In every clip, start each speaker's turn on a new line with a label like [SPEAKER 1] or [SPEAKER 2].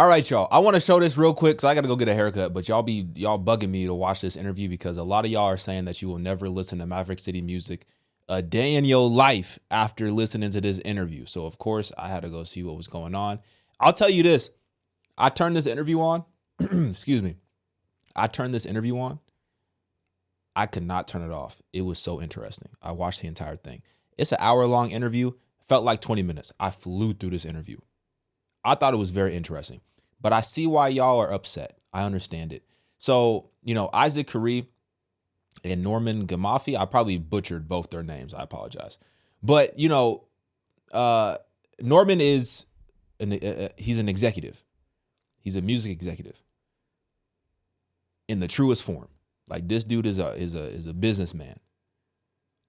[SPEAKER 1] All right, y'all. I want to show this real quick because I got to go get a haircut. But y'all bugging me to watch this interview because a lot of y'all are saying that you will never listen to Maverick City music a day in your life after listening to this interview. So of course I had to go see what was going on. I'll tell you this: I turned this interview on. Excuse me. I turned this interview on. I could not turn it off. It was so interesting. I watched the entire thing. It's an hour-long interview. Felt like 20 minutes. I flew through this interview. I thought it was very interesting, but I see why y'all are upset. I understand it. So, Isaac Curry and Norman Gamafi, I probably butchered both their names. I apologize. But, Norman is, he's an executive. He's a music executive in the truest form. Like, this dude is a businessman,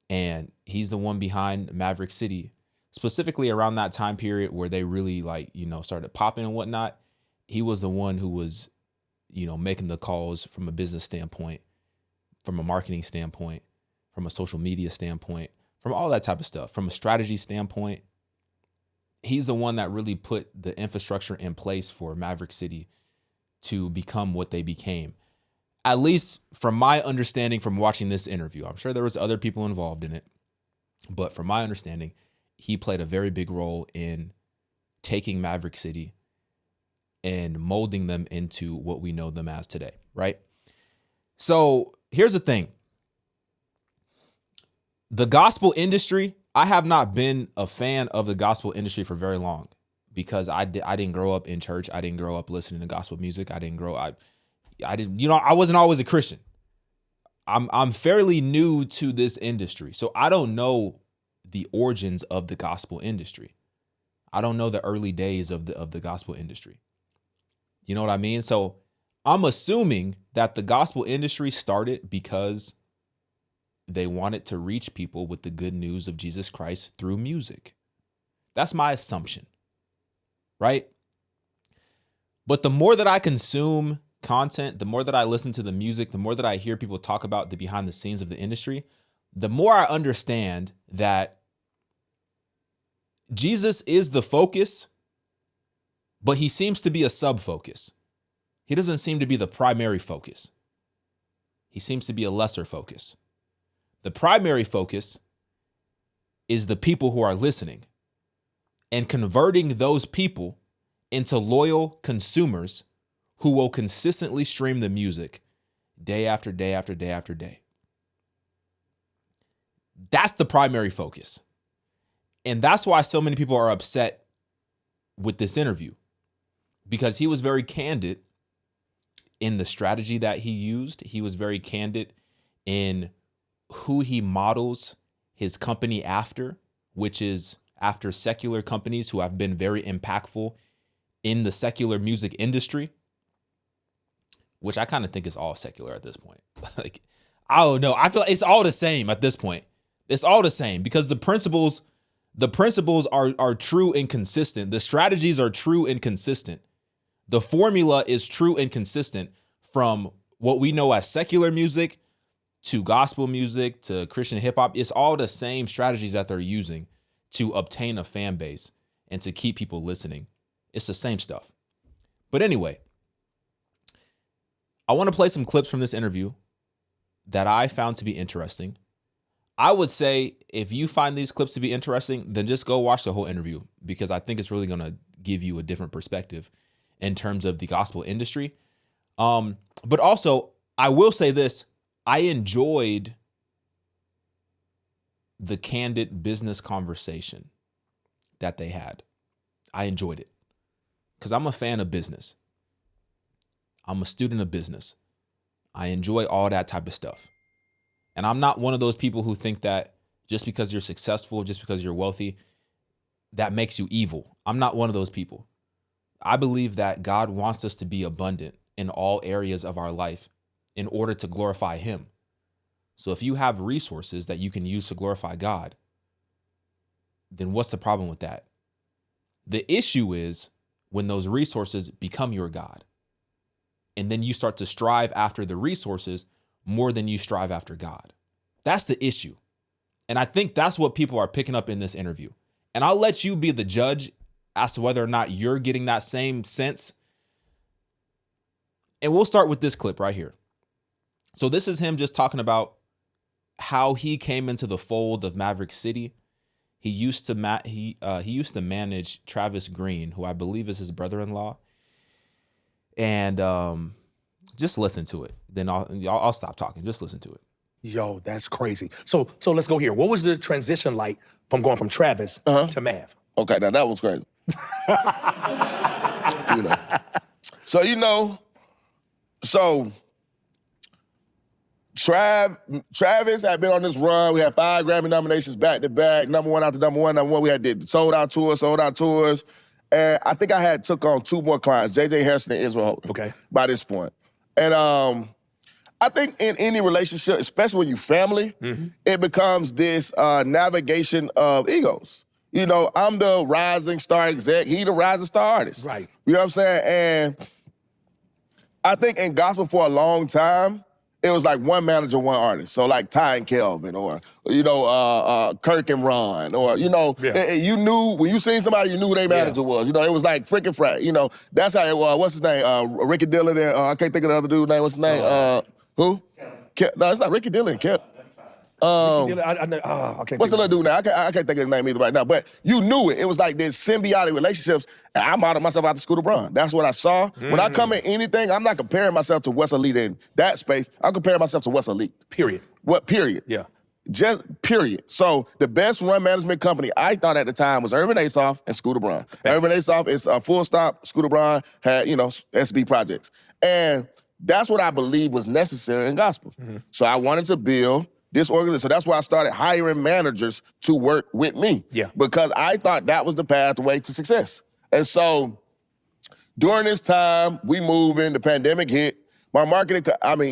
[SPEAKER 1] and he's the one behind Maverick City, specifically around that time period where they really started popping and whatnot. He was the one who was, making the calls from a business standpoint, from a marketing standpoint, from a social media standpoint, from all that type of stuff, from a strategy standpoint. He's the one that really put the infrastructure in place for Maverick City to become what they became. At least from my understanding from watching this interview. I'm sure there was other people involved in it, but from my understanding, he played a very big role in taking Maverick City and molding them into what we know them as today, right? So here's the thing. The gospel industry, I have not been a fan of the gospel industry for very long because I didn't grow up in church. I didn't grow up listening to gospel music. I wasn't always a Christian. I'm fairly new to this industry, so I don't know the origins of the gospel industry. I don't know the early days of the gospel industry. You know what I mean? So I'm assuming that the gospel industry started because they wanted to reach people with the good news of Jesus Christ through music. That's my assumption, right? But the more that I consume content, the more that I listen to the music, the more that I hear people talk about the behind the scenes of the industry, the more I understand that Jesus is the focus, but he seems to be a sub-focus. He doesn't seem to be the primary focus. He seems to be a lesser focus. The primary focus is the people who are listening and converting those people into loyal consumers who will consistently stream the music day after day after day after day. That's the primary focus. And that's why so many people are upset with this interview, because he was very candid in the strategy that he used. He was very candid in who he models his company after, which is after secular companies who have been very impactful in the secular music industry, which I kind of think is all secular at this point. Like, I don't know. I feel like it's all the same at this point. It's all the same because the principles are true and consistent. The strategies are true and consistent. The formula is true and consistent from what we know as secular music to gospel music to Christian hip hop. It's all the same strategies that they're using to obtain a fan base and to keep people listening. It's the same stuff. But anyway, I want to play some clips from this interview that I found to be interesting. I would say if you find these clips to be interesting, then just go watch the whole interview, because I think it's really going to give you a different perspective in terms of the gospel industry. But also, I will say this. I enjoyed the candid business conversation that they had. I enjoyed it because I'm a fan of business. I'm a student of business. I enjoy all that type of stuff. And I'm not one of those people who think that just because you're successful, just because you're wealthy, that makes you evil. I'm not one of those people. I believe that God wants us to be abundant in all areas of our life in order to glorify him. So if you have resources that you can use to glorify God, then what's the problem with that? The issue is when those resources become your God, and then you start to strive after the resources more than you strive after God. That's the issue. And I think that's what people are picking up in this interview. And I'll let you be the judge as to whether or not you're getting that same sense And we'll start with this clip right here. So this is him just talking about how he came into the fold of Maverick City. He used to he used to manage Travis Green, who I believe is his brother-in-law. And just listen to it. Then I'll stop talking. Just listen to it.
[SPEAKER 2] Yo, that's crazy. So let's go here. What was the transition like from going from Travis to Mav?
[SPEAKER 3] Okay, now that was crazy. So Travis had been on this run. We had 5 Grammy nominations back to back, number one after number one. We had did sold out tours. And I think I had took on 2 more clients, J.J. Harrison and Israel Houghton.
[SPEAKER 2] Okay.
[SPEAKER 3] By this point. And I think in any relationship, especially when you family, it becomes this navigation of egos. You know, I'm the rising star exec, he the rising star artist.
[SPEAKER 2] Right.
[SPEAKER 3] You know what I'm saying? And I think in gospel for a long time, it was like one manager, one artist. So like Ty and Kelvin, or Kirk and Ron, or you knew when you seen somebody, you knew who their manager was. You know, it was like freaking frat. You know, that's how it was. What's his name? Ricky Dillon and I can't think of the other dude's name. What's his name? Who? No, it's not Ricky Dillon.
[SPEAKER 2] I can't
[SPEAKER 3] what's the little dude now? I can't think of his name either right now. But you knew it. It was like this symbiotic relationships. And I modeled myself out to Scooter Braun. That's what I saw. When I come in anything, I'm not comparing myself to what's elite in that space. I'm comparing myself to what's elite.
[SPEAKER 2] Period.
[SPEAKER 3] What, period?
[SPEAKER 2] Yeah.
[SPEAKER 3] Just period. So the best run management company I thought at the time was Urban Asoff and Scooter Braun. Urban Asoff is a full stop. Scooter Braun had, SB projects. And that's what I believe was necessary in gospel. So I wanted to build this organization. So that's why I started hiring managers to work with me.
[SPEAKER 2] Yeah.
[SPEAKER 3] Because I thought that was the pathway to success. And so during this time, we moving, the pandemic hit. My marketing,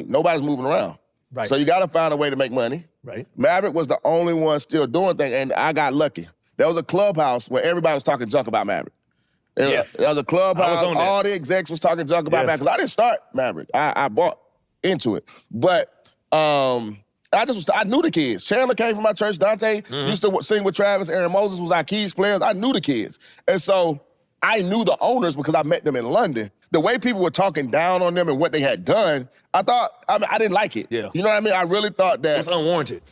[SPEAKER 3] nobody's moving around.
[SPEAKER 2] Right.
[SPEAKER 3] So you got to find a way to make money.
[SPEAKER 2] Right.
[SPEAKER 3] Maverick was the only one still doing things, and I got lucky. There was a clubhouse where everybody was talking junk about Maverick. There was a clubhouse, all the execs was talking junk about Maverick, because I didn't start Maverick. I bought into it. But I knew the kids. Chandler came from my church. Dante used to sing with Travis. Aaron Moses was our keys players. I knew the kids. And so I knew the owners because I met them in London. The way people were talking down on them and what they had done, I didn't like it.
[SPEAKER 2] Yeah.
[SPEAKER 3] You know what I mean? I really thought that.
[SPEAKER 2] It was unwarranted.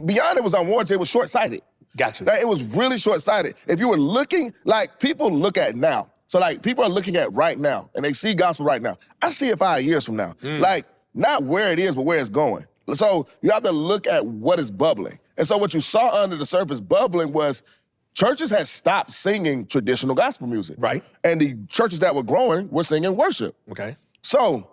[SPEAKER 3] Beyond it was unwarranted, it was short-sighted.
[SPEAKER 2] Gotcha.
[SPEAKER 3] Like, it was really short-sighted. If you were looking, like people look at now. So like people are looking at right now and they see gospel right now. I see it 5 years from now. Like not where it is, but where it's going. So you have to look at what is bubbling. And so what you saw under the surface bubbling was churches had stopped singing traditional gospel music.
[SPEAKER 2] Right.
[SPEAKER 3] And the churches that were growing were singing worship.
[SPEAKER 2] Okay.
[SPEAKER 3] So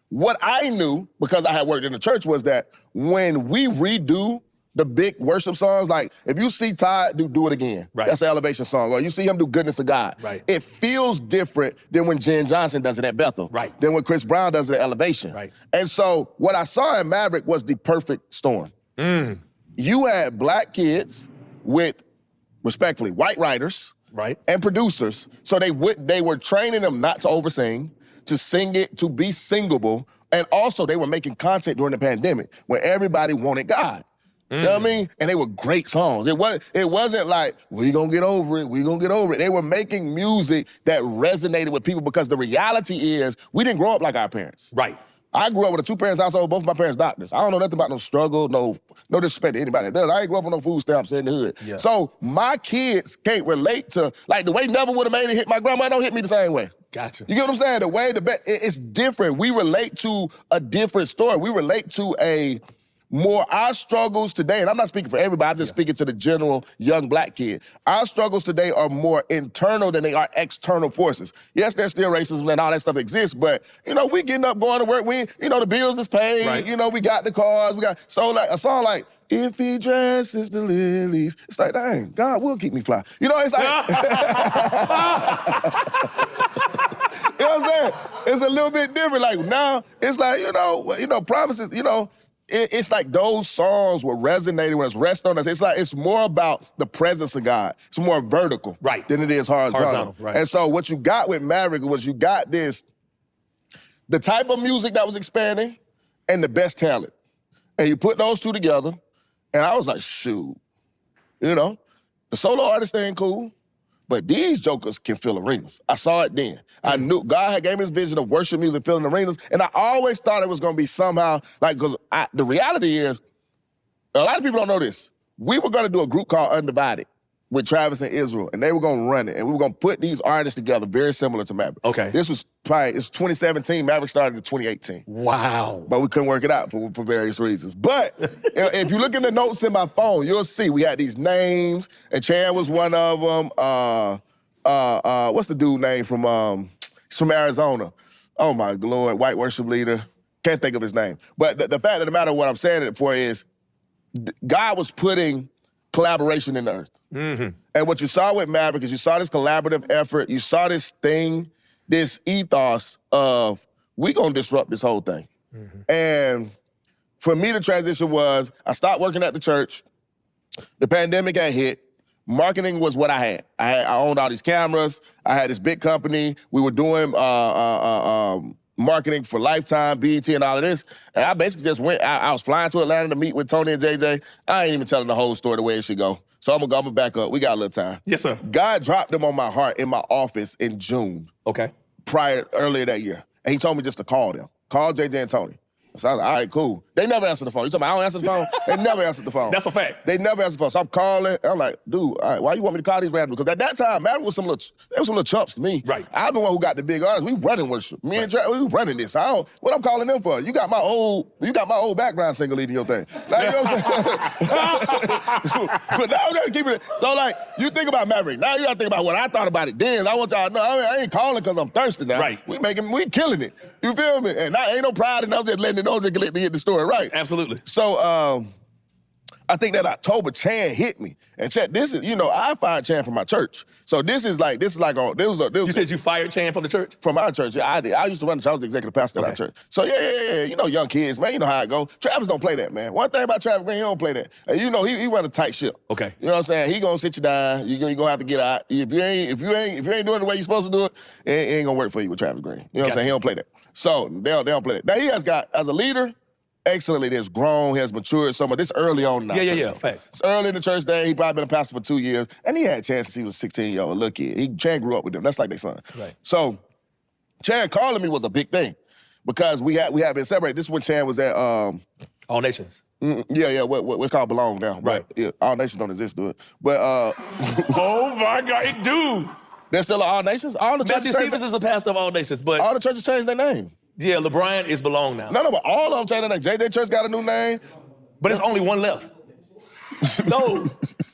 [SPEAKER 3] what I knew, because I had worked in the church, was that when we redo the big worship songs, like if you see Todd do It Again, that's an elevation song, or you see him do Goodness of God, it feels different than when Jen Johnson does it at Bethel, than when Chris Brown does it at Elevation. And so what I saw in Maverick was the perfect storm. You had black kids with, respectfully, white writers and producers, so they were training them not to oversing, to sing it, to be singable, and also they were making content during the pandemic when everybody wanted God. You know what I mean? And they were great songs. It wasn't like, we gonna get over it, we gonna get over it. They were making music that resonated with people, because the reality is, we didn't grow up like our parents.
[SPEAKER 2] Right.
[SPEAKER 3] I grew up with a 2-parents household, both of my parents doctors. I don't know nothing about no struggle, no disrespect to anybody that does. I ain't grew up on no food stamps in the hood.
[SPEAKER 2] Yeah.
[SPEAKER 3] So my kids can't relate to, like the way Never Would Have Made It hit my grandma don't hit me the same way.
[SPEAKER 2] Gotcha.
[SPEAKER 3] You get what I'm saying? The way, it's different. We relate to a different story. We relate to our struggles today, and I'm not speaking for everybody, I'm just speaking to the general young black kid. Our struggles today are more internal than they are external forces. Yes, there's still racism and all that stuff exists, but, we getting up, going to work, the bills is paid, we got the cars, so like a song like, if he dresses the lilies, it's like, dang, God will keep me fly. It's like, you know what I'm saying? It's a little bit different. Like now, it's like, promises, it's like those songs were resonating when it's rest on us. It's like, it's more about the presence of God. It's more vertical than it is horizontal. And so what you got with Maverick was you got the type of music that was expanding and the best talent. And you put those two together, and I was like, shoot, the solo artist ain't cool, but these jokers can fill arenas. I saw it then. I knew God had gave me this vision of worship music filling arenas, and I always thought it was going to be somehow, like, because the reality is, a lot of people don't know this. We were going to do a group called Undivided with Travis and Israel, and they were going to run it, and we were going to put these artists together very similar to Maverick.
[SPEAKER 2] Okay.
[SPEAKER 3] This was it's 2017. Maverick started in 2018.
[SPEAKER 2] Wow.
[SPEAKER 3] But we couldn't work it out for various reasons. But if you look in the notes in my phone, you'll see we had these names, and Chan was one of them. What's the dude name from Arizona? Oh my Lord, white worship leader. Can't think of his name. But the fact of the matter, what I'm saying it for is, God was putting collaboration in the earth.
[SPEAKER 2] Mm-hmm.
[SPEAKER 3] And what you saw with Maverick is you saw this collaborative effort, you saw this thing, this ethos of, we gonna disrupt this whole thing. Mm-hmm. And for me, the transition was, I stopped working at the church, the pandemic had hit, marketing was what I had. I owned all these cameras, I had this big company, we were doing marketing for Lifetime, BET, and all of this. And I basically just went, I was flying to Atlanta to meet with Tony and JJ. I ain't even telling the whole story the way it should go. So I'm gonna back up. We got a little time.
[SPEAKER 2] Yes, sir.
[SPEAKER 3] God dropped them on my heart in my office in June.
[SPEAKER 2] Okay.
[SPEAKER 3] Earlier that year. And he told me just to call them. Call JJ and Tony. So I was like, all right, cool. They never answer the phone. You talking about I don't answer the phone? They never answer the phone.
[SPEAKER 2] That's a fact.
[SPEAKER 3] They never answer the phone. So I'm calling. I'm like, dude, all right, why you want me to call these randoms? Because at that time, Maverick was some little chumps to me.
[SPEAKER 2] Right.
[SPEAKER 3] I'm the one who got the big artists. We running worship. Me and Trey, we running this. What I'm calling them for? You got my old background singer leading your thing. Like, you know what I'm saying? But now we gotta keep it. So like, you think about Maverick. Now you gotta think about what I thought about it then. I want y'all to know, I ain't calling because I'm thirsty now.
[SPEAKER 2] Right.
[SPEAKER 3] We killing it. You feel me? And I ain't no pride in I'm just letting it know, just let me get the story right.
[SPEAKER 2] Absolutely.
[SPEAKER 3] So I think that October, Chan hit me. And Chan, this is, I fired Chan from my church. So this is like,
[SPEAKER 2] You said you fired Chan from the church?
[SPEAKER 3] From our church, yeah, I did. I used to run the church. I was the executive pastor at our church. So yeah, young kids, man, you know how it go. Travis don't play that, man. One thing about Travis Green, he don't play that. And he run a tight ship.
[SPEAKER 2] Okay.
[SPEAKER 3] You know what I'm saying? He gonna sit you down. You gonna have to get out. If you ain't doing it the way you're supposed to do it, it ain't gonna work for you with Travis Green. You know what I'm saying? He don't play that. So they don't play that. Now he has got, as a leader, excellently, there's grown, he has matured so much. This early on now.
[SPEAKER 2] Yeah, facts.
[SPEAKER 3] It's early in the church day. He probably been a pastor for 2 years. And he had chances. He was 16-year-old little kid. Chan grew up with them. That's like their son.
[SPEAKER 2] Right.
[SPEAKER 3] So Chan calling me was a big thing because we had been separated. This is when Chan was at
[SPEAKER 2] All Nations.
[SPEAKER 3] What's called Belong now.
[SPEAKER 2] Right.
[SPEAKER 3] But, yeah, All Nations don't exist, do it. But
[SPEAKER 2] oh my God, it do.
[SPEAKER 3] There's still All Nations? All the
[SPEAKER 2] Matthew
[SPEAKER 3] churches
[SPEAKER 2] Stevens is a pastor of All Nations, but
[SPEAKER 3] all the churches changed their name.
[SPEAKER 2] yeah, LeBron is Belong now.
[SPEAKER 3] No, but all of them changed their name. JJ Church got a new name.
[SPEAKER 2] But there's only one left. No,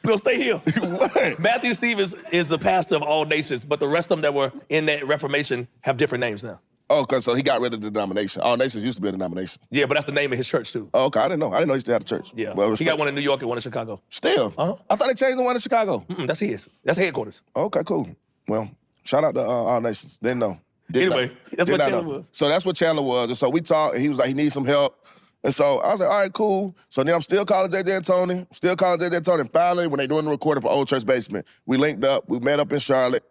[SPEAKER 2] we'll stay here.
[SPEAKER 3] What?
[SPEAKER 2] Matthew Stevens is the pastor of All Nations, but the rest of them that were in that Reformation have different names now.
[SPEAKER 3] Oh, okay, so he got rid of the denomination. All Nations used to be a denomination.
[SPEAKER 2] Yeah, but that's the name of his church too.
[SPEAKER 3] Oh, okay, I didn't know. I didn't know he still had a church.
[SPEAKER 2] Yeah,
[SPEAKER 3] Well,
[SPEAKER 2] he got one in New York and one in Chicago.
[SPEAKER 3] Still?
[SPEAKER 2] Uh-huh.
[SPEAKER 3] I thought they changed the one in Chicago.
[SPEAKER 2] That's his. That's headquarters.
[SPEAKER 3] Okay, cool. Well, shout out to All Nations. Didn't know.
[SPEAKER 2] Anyway, that's what Chandler was.
[SPEAKER 3] So that's what Chandler was. And so we talked, and he was like, he needs some help. And so I was like, all right, cool. So then I'm still calling JJ and Tony. And finally, when they doing the recording for Old Church Basement, we linked up. We met up in Charlotte.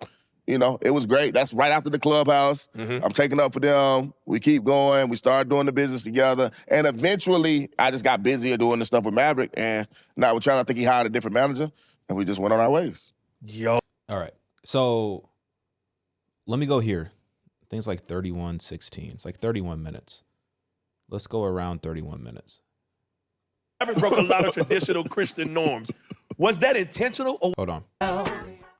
[SPEAKER 3] It was great. That's right after the clubhouse. Mm-hmm. I'm taking up for them. We keep going. We started doing the business together. And eventually, I just got busier doing the stuff with Maverick. And now we're trying to think he hired a different manager. And we just went on our ways.
[SPEAKER 2] Yo.
[SPEAKER 1] All right. So let me go here. I think it's like 31:16. It's like 31 minutes. Let's go around 31 minutes.
[SPEAKER 2] Maverick broke a lot of traditional Christian norms. Was that intentional? Or
[SPEAKER 1] Hold on.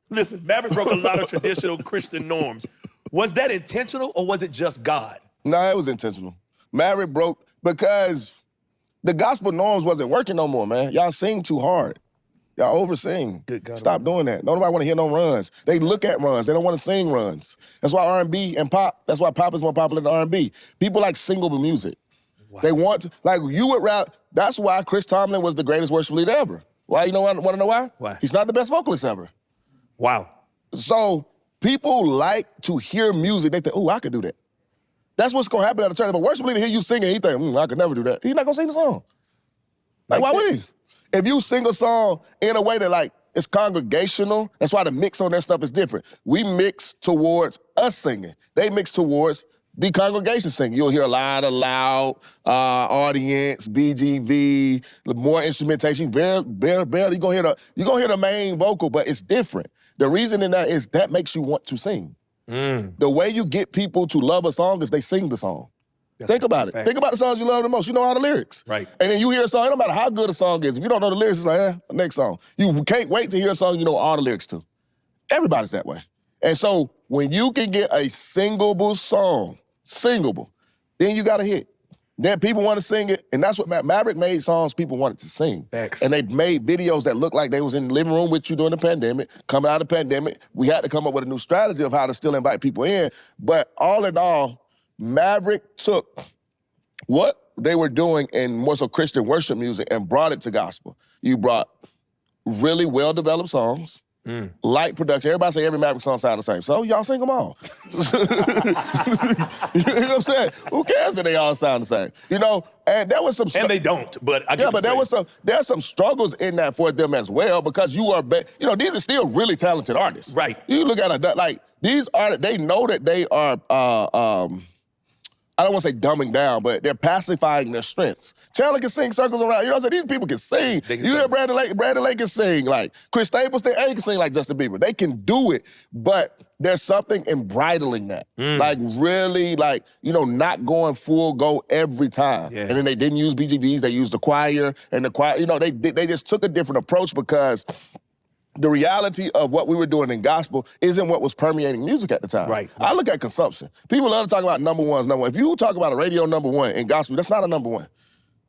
[SPEAKER 2] Listen, Maverick broke a lot of traditional Christian norms. Was that intentional or was it just God?
[SPEAKER 3] No, it was intentional. Maverick broke because the gospel norms wasn't working no more, man. Y'all sing too hard. Y'all over-sing.
[SPEAKER 2] Good God.
[SPEAKER 3] Stop doing that. Nobody want to hear no runs. They look at runs. They don't want to sing runs. That's why R&B and pop, that's why pop is more popular than R&B. People like singable music. Wow. They want to, like you would rap, that's why Chris Tomlin was the greatest worship leader ever. Why? You want to know why?
[SPEAKER 2] Why?
[SPEAKER 3] He's not the best vocalist ever.
[SPEAKER 2] Wow.
[SPEAKER 3] So people like to hear music. They think, oh, I could do that. That's what's going to happen at the church. If a worship leader hear you singing, he think, I could never do that. He's not going to sing the song. Like, why would he? If you sing a song in a way that, like, it's congregational, that's why the mix on that stuff is different. We mix towards us singing. They mix towards the congregation singing. You'll hear a lot of loud audience, BGV, more instrumentation. Barely you're gonna hear the main vocal, but it's different. The reason in that is that makes you want to sing. The way you get people to love a song is they sing the song. Think about it. Think about the songs you love the most. You know all the lyrics.
[SPEAKER 2] Right.
[SPEAKER 3] And then you hear a song, it don't matter how good a song is. If you don't know the lyrics, it's like, next song. You can't wait to hear a song you know all the lyrics to. Everybody's that way. And so when you can get a singable song, then you got a hit. Then people want to sing it, and that's what Maverick made songs people wanted to sing.
[SPEAKER 2] Thanks.
[SPEAKER 3] And they made videos that looked like they was in the living room with you during the pandemic. Coming out of the pandemic, we had to come up with a new strategy of how to still invite people in. But all in all, Maverick took what they were doing in more so Christian worship music and brought it to gospel. You brought really well-developed songs, light production. Everybody say every Maverick song sound the same. So y'all sing them all. You know what I'm saying? Who cares that they all sound the same? You know, and there was some...
[SPEAKER 2] And they don't, but I get
[SPEAKER 3] Yeah, but there's some struggles in that for them as well because you are... You know, these are still really talented artists.
[SPEAKER 2] Right.
[SPEAKER 3] You look at like, these artists, they know that they are... I don't want to say dumbing down, but they're pacifying their strengths. Chandler can sing circles around. You know what I'm saying? These people can sing. Hear Brandon Lake can sing. Like Chris Staples, they can sing like Justin Bieber. They can do it, but there's something in bridling that. Like really, like, you know, not going full go every time.
[SPEAKER 2] Yeah.
[SPEAKER 3] And then they didn't use BGVs, they used the choir. And the choir, you know, they just took a different approach because the reality of what we were doing in gospel isn't what was permeating music at the time.
[SPEAKER 2] Right.
[SPEAKER 3] I look at consumption. People love to talk about number ones, number one. If you talk about a radio number one in gospel, that's not a number one.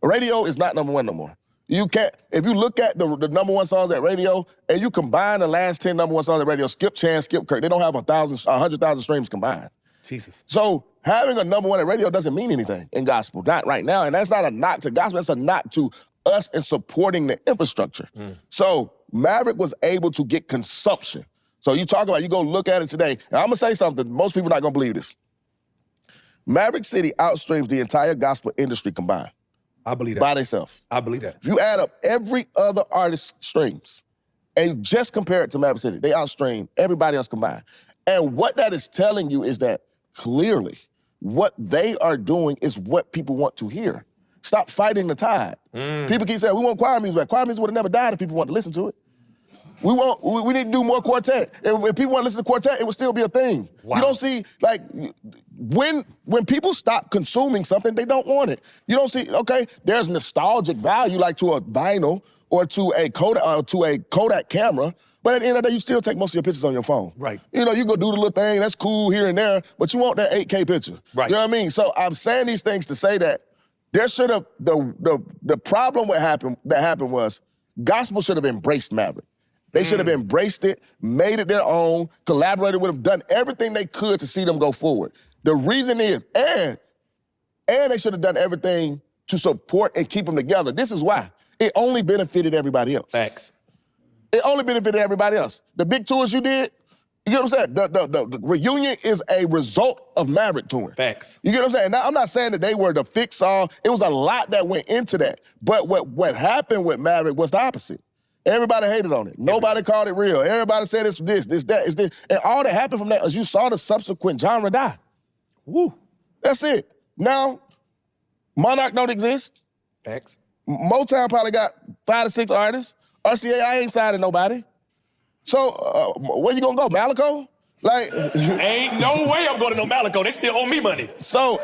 [SPEAKER 3] Radio is not number one no more. You can't, if you look at the number one songs at radio and you combine the last 10 number one songs at radio, Skip Chan, Skip Kirk, they don't have 100,000 streams combined.
[SPEAKER 2] Jesus.
[SPEAKER 3] So having a number one at radio doesn't mean anything in gospel, not right now. And that's not a knock to gospel, that's a knock to us in supporting the infrastructure. So Maverick was able to get consumption. So you talk about, you go look at it today, and I'm gonna say something, most people are not gonna believe this. Maverick City outstreams the entire gospel industry combined.
[SPEAKER 2] I believe that.
[SPEAKER 3] By themselves.
[SPEAKER 2] I believe that.
[SPEAKER 3] If you add up every other artist's streams and just compare it to Maverick City, they outstream everybody else combined. And what that is telling you is that clearly what they are doing is what people want to hear. Stop fighting the tide. People keep saying, we want choir music back. Choir music would have never died if people want to listen to it. We need to do more quartet. If people want to listen to quartet, it would still be a thing.
[SPEAKER 2] Wow.
[SPEAKER 3] You don't see, like, when people stop consuming something, they don't want it. You don't see, okay, there's nostalgic value like to a vinyl or to a Kodak camera, but at the end of the day, you still take most of your pictures on your phone.
[SPEAKER 2] Right.
[SPEAKER 3] You know, you go do the little thing, that's cool here and there, but you want that 8K picture.
[SPEAKER 2] Right.
[SPEAKER 3] You know what I mean? So I'm saying these things to say that there should have, the problem that happened was gospel should have embraced Maverick. They should have embraced it, made it their own, collaborated with them, done everything they could to see them go forward. The reason is, and they should have done everything to support and keep them together. This is why. It only benefited everybody else.
[SPEAKER 2] Facts.
[SPEAKER 3] It only benefited everybody else. The big tours you did, you get what I'm saying? The reunion is a result of Maverick touring.
[SPEAKER 2] Facts.
[SPEAKER 3] You get what I'm saying? Now, I'm not saying that they were the fix all. It was a lot that went into that. But what happened with Maverick was the opposite. Everybody hated on it. Nobody called it real. Everybody said it's this, that, it's this. And all that happened from that is you saw the subsequent genre die.
[SPEAKER 2] Woo.
[SPEAKER 3] That's it. Now, Monarch don't exist.
[SPEAKER 2] Facts.
[SPEAKER 3] Motown probably got 5 to 6 artists. RCA, I ain't signing nobody. So, where you gonna go, Malico? Like,
[SPEAKER 2] ain't no way I'm going to no Malico. They still owe me money.
[SPEAKER 3] So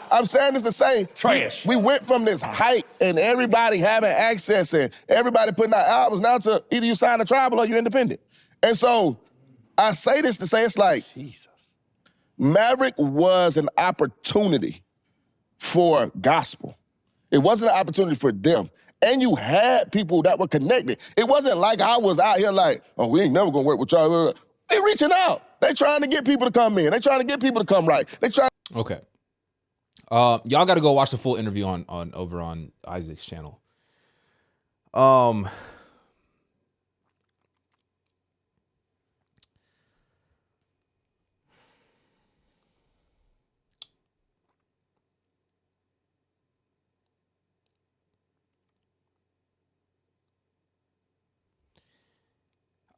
[SPEAKER 3] I'm saying this to say,
[SPEAKER 2] trash.
[SPEAKER 3] We went from this hype and everybody having access and everybody putting out albums now to either you sign a tribal or you're independent. And so I say this to say it's like,
[SPEAKER 2] Jesus.
[SPEAKER 3] Maverick was an opportunity for gospel. It wasn't an opportunity for them. And you had people that were connected. It wasn't like I was out here like, oh, we ain't never gonna work with y'all. They reaching out. They trying to get people to come in. They trying to get people to come right. They trying.
[SPEAKER 1] Okay. Y'all got to go watch the full interview on over on Isaac's channel.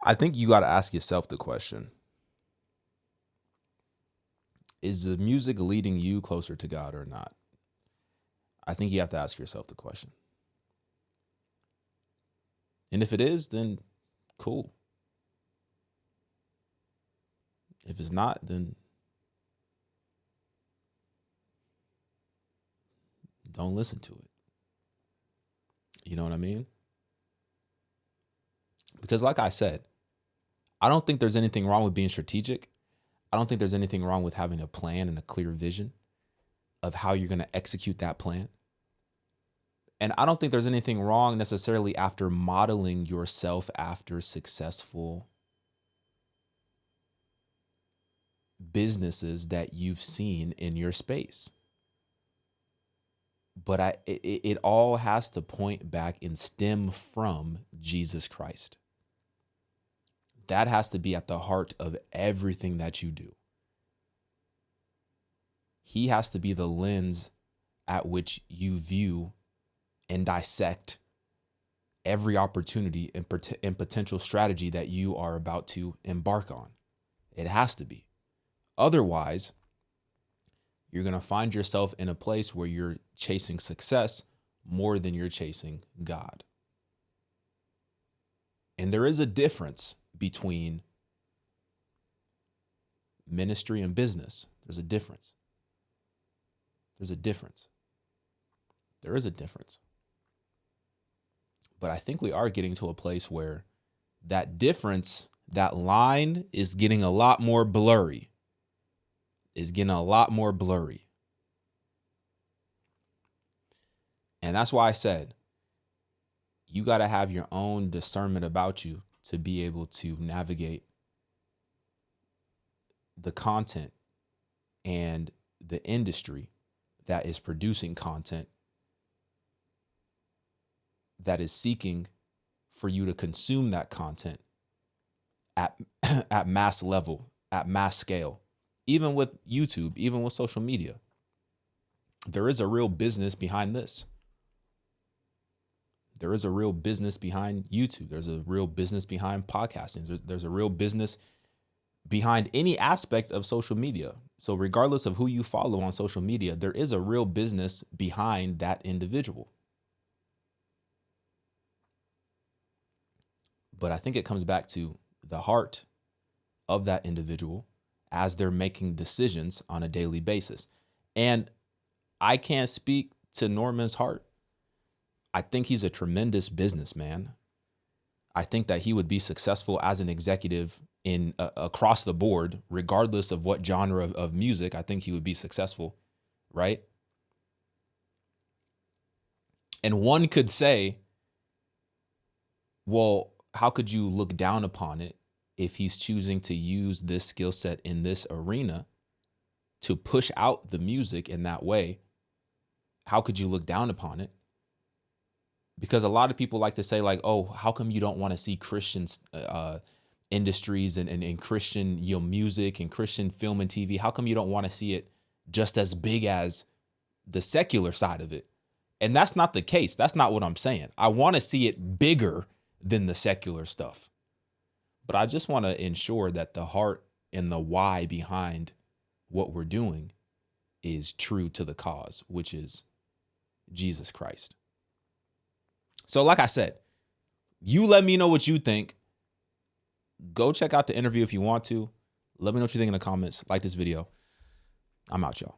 [SPEAKER 1] I think you got to ask yourself the question. Is the music leading you closer to God or not? I think you have to ask yourself the question. And if it is, then cool. If it's not, then don't listen to it. You know what I mean? Because like I said, I don't think there's anything wrong with being strategic. I don't think there's anything wrong with having a plan and a clear vision of how you're going to execute that plan. And I don't think there's anything wrong necessarily after modeling yourself after successful businesses that you've seen in your space. But it all has to point back and stem from Jesus Christ. That has to be at the heart of everything that you do. He has to be the lens at which you view and dissect every opportunity and potential strategy that you are about to embark on. It has to be. Otherwise, you're going to find yourself in a place where you're chasing success more than you're chasing God. And there is a difference between ministry and business. There's a difference. There's a difference. There is a difference. But I think we are getting to a place where that difference, that line is getting a lot more blurry. Is getting a lot more blurry. And that's why I said, you got to have your own discernment about you to be able to navigate the content and the industry that is producing content that is seeking for you to consume that content at mass level, at mass scale. Even with YouTube, even with social media, there is a real business behind this. There is a real business behind YouTube. There's a real business behind podcasting. There's a real business behind any aspect of social media. So regardless of who you follow on social media, there is a real business behind that individual. But I think it comes back to the heart of that individual as they're making decisions on a daily basis. And I can't speak to Norman's heart. I think he's a tremendous businessman. I think that he would be successful as an executive in across the board, regardless of what genre of music. I think he would be successful, right? And one could say, well, how could you look down upon it if he's choosing to use this skill set in this arena to push out the music in that way? How could you look down upon it? Because a lot of people like to say like, oh, how come you don't want to see Christian industries and Christian music and Christian film and TV? How come you don't want to see it just as big as the secular side of it? And that's not the case. That's not what I'm saying. I want to see it bigger than the secular stuff. But I just want to ensure that the heart and the why behind what we're doing is true to the cause, which is Jesus Christ. So like I said, you let me know what you think. Go check out the interview if you want to. Let me know what you think in the comments. Like this video. I'm out, y'all.